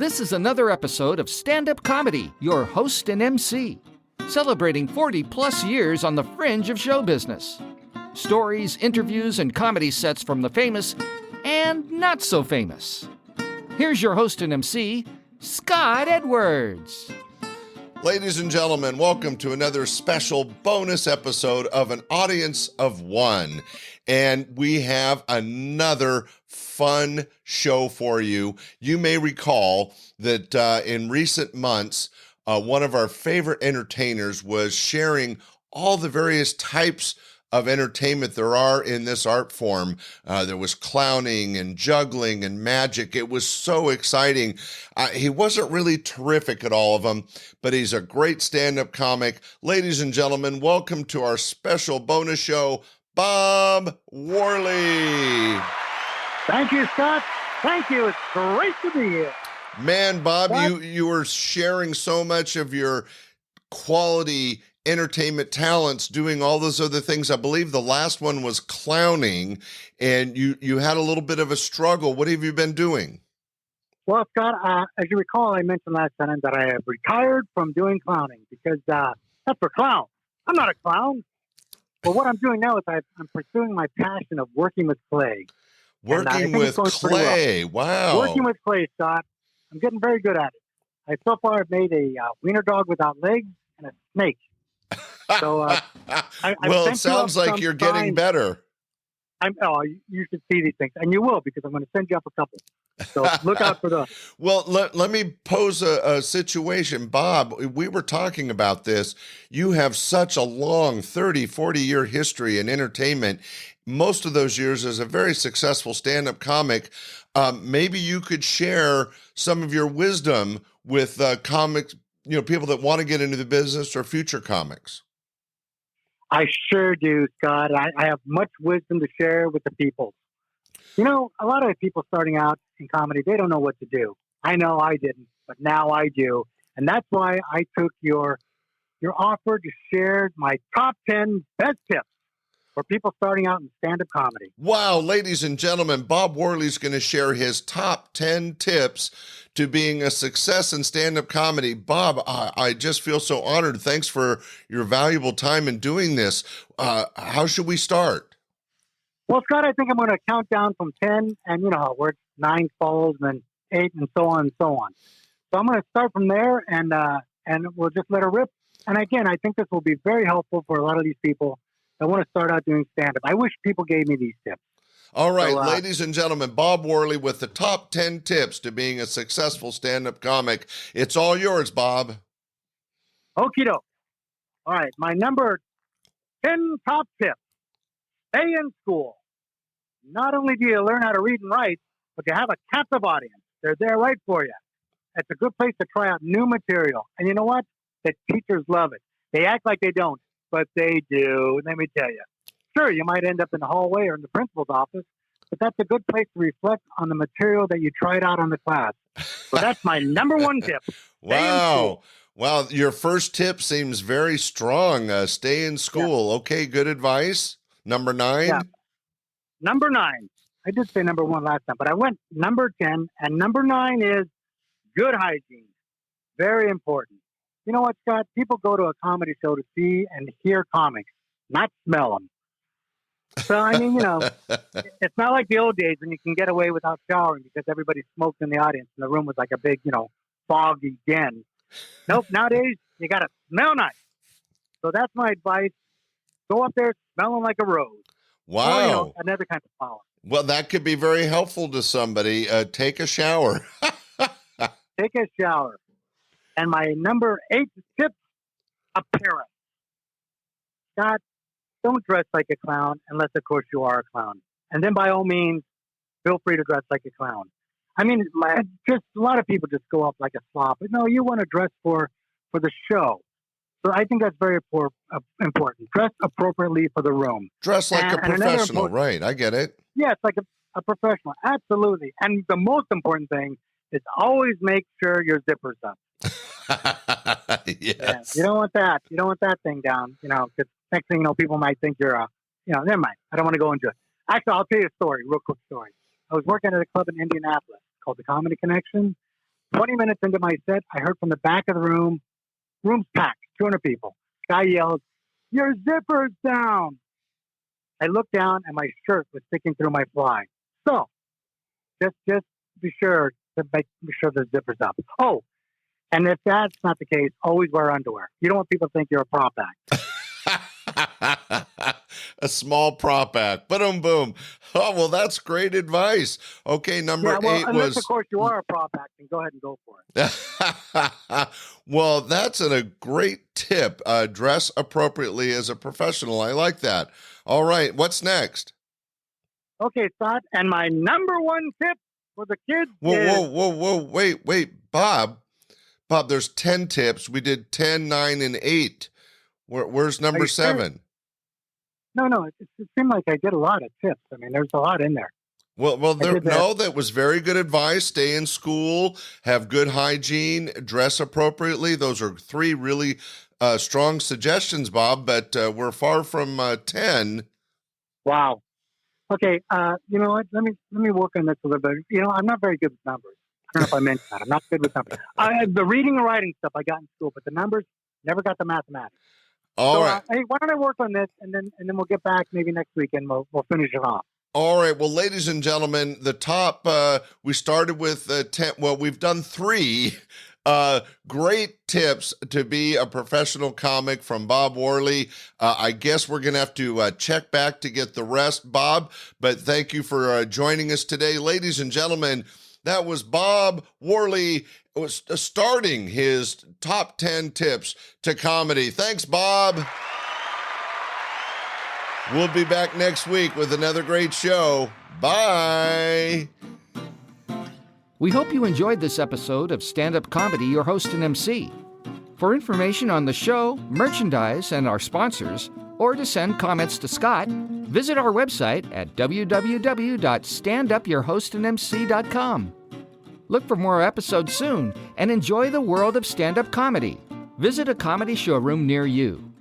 This is another episode of Standup Comedy, your host and MC, celebrating 40-plus years on the fringe of show business. Stories, interviews, and comedy sets from the famous and not so famous. Here's your host and MC, Scott Edwards. Ladies and gentlemen, welcome to another special bonus episode of An Audience of One. And we have another fun show for you. You may recall that in recent months, one of our favorite entertainers was sharing all the various types of entertainment there are in this art form. There was clowning and juggling and magic. It was so exciting. He wasn't really terrific at all of them, but he's a great stand-up comic. Ladies and gentlemen, welcome to our special bonus show, Bob Worley. Thank you, Scott. Thank you. It's great to be here. Man, Bob, you were sharing so much of your quality entertainment talents doing all those other things. I believe the last one was clowning, and you had a little bit of a struggle. What have you been doing? Well, Scott, as you recall, I mentioned last time that I have retired from doing clowning because that's for clowns. I'm not a clown. But what I'm doing now is I'm pursuing my passion of working with clay. Working with clay. Wow. Working with clay, Scott. I'm getting very good at it. So far, I've made a wiener dog without legs and a snake. So, well, it sounds like you're getting better. You should see these things, and you will, because I'm going to send you up a couple. So look out for those. Well, let me pose a situation. Bob, we were talking about this. You have such a long 30, 40-year history in entertainment. Most of those years as a very successful stand-up comic. Maybe you could share some of your wisdom with comics, people that want to get into the business or future comics. I sure do, Scott. I have much wisdom to share with the people. A lot of people starting out in comedy, they don't know what to do. I know I didn't, but now I do. And that's why I took your offer to share my top 10 best tips for people starting out in stand-up comedy. Wow, ladies and gentlemen, Bob Worley's going to share his top 10 tips to being a success in stand-up comedy. Bob, I just feel so honored. Thanks for your valuable time in doing this. How should we start? Well, Scott, I think I'm going to count down from 10, and you know how it works, 9 follows, then 8, and so on and so on. So I'm going to start from there, and we'll just let it rip. And again, I think this will be very helpful for a lot of these people that want to start out doing stand-up. I wish people gave me these tips. All right, ladies and gentlemen, Bob Worley with the top 10 tips to being a successful stand-up comic. It's all yours, Bob. Okie doke. All right, my number 10 top tip. Stay in school. Not only do you learn how to read and write, but you have a captive audience. They're there right for you. It's a good place to try out new material. And you know what? The teachers love it. They act like they don't, but they do. Let me tell you. Sure, you might end up in the hallway or in the principal's office, but that's a good place to reflect on the material that you tried out on the class. So that's my number 1 tip. Wow. Wow. Your first tip seems very strong. Stay in school. Yeah. Okay, good advice. Number 9? Yeah. Number 9. I did say number 1 last time, but I went number 10, and number 9 is good hygiene. Very important. You know what, Scott? People go to a comedy show to see and hear comics, not smell them. So, I mean, it's not like the old days when you can get away without showering because everybody smoked in the audience and the room was like a big, foggy den. Nope, nowadays, you got to smell nice. So that's my advice. Go up there smelling like a rose. Wow. Or, another kind of flower. Well, that could be very helpful to somebody. Take a shower. Take a shower. And my number 8 tip, appearance. Scott, don't dress like a clown unless, of course, you are a clown. And then, by all means, feel free to dress like a clown. I mean, just a lot of people just go up like a slob. But no, you want to dress for the show. So I think that's very important. Dress appropriately for the room. Dress like a professional, right? I get it. Yeah, it's like a professional. Absolutely. And the most important thing is always make sure your zipper's up. Yes. Yeah, you don't want that. You don't want that thing down, because next thing you know, people might think you're never mind. I don't want to go into it. Actually, I'll tell you a story, real quick story. I was working at a club in Indianapolis called the Comedy Connection. 20 minutes into my set, I heard from the back of the room's packed, 200 people. Guy yelled, "Your zipper's down." I looked down and my shirt was sticking through my fly. So, just be sure to make sure the zipper's up. Oh, and if that's not the case, always wear underwear. You don't want people to think you're a prop act. A small prop act. Boom, boom. Oh, well, that's great advice. Okay, number 8 unless, of course, you are a prop act, then go ahead and go for it. Well, that's a great tip. Dress appropriately as a professional. I like that. All right, what's next? Okay, Scott, and my number 1 tip for the kids Whoa. Wait, Bob, there's 10 tips. We did 10, 9, and 8. Where's number 7? No, it seemed like I did a lot of tips. I mean, there's a lot in there. Well, that was very good advice. Stay in school, have good hygiene, dress appropriately. Those are 3 really strong suggestions, Bob, but we're far from 10. Wow. Okay, you know what? Let me work on this a little bit. You know, I'm not very good with numbers. I don't know if I mentioned that. I'm not good with numbers. The reading and writing stuff I got in school, but the numbers, never got the mathematics. All right. Hey, why don't I work on this, and then we'll get back maybe next week, and we'll finish it off. All right. Well, ladies and gentlemen, the top, we started with 10. Well, we've done 3 great tips to be a professional comic from Bob Worley. I guess we're going to have to check back to get the rest, Bob, but thank you for joining us today. Ladies and gentlemen, that was Bob Worley was starting his top 10 tips to comedy. Thanks, Bob. We'll be back next week with another great show. Bye. We hope you enjoyed this episode of Stand-Up Comedy, your host and MC. For information on the show, merchandise, and our sponsors, or to send comments to Scott, visit our website at www.standupyourhostandmc.com. Look for more episodes soon and enjoy the world of stand-up comedy. Visit a comedy showroom near you.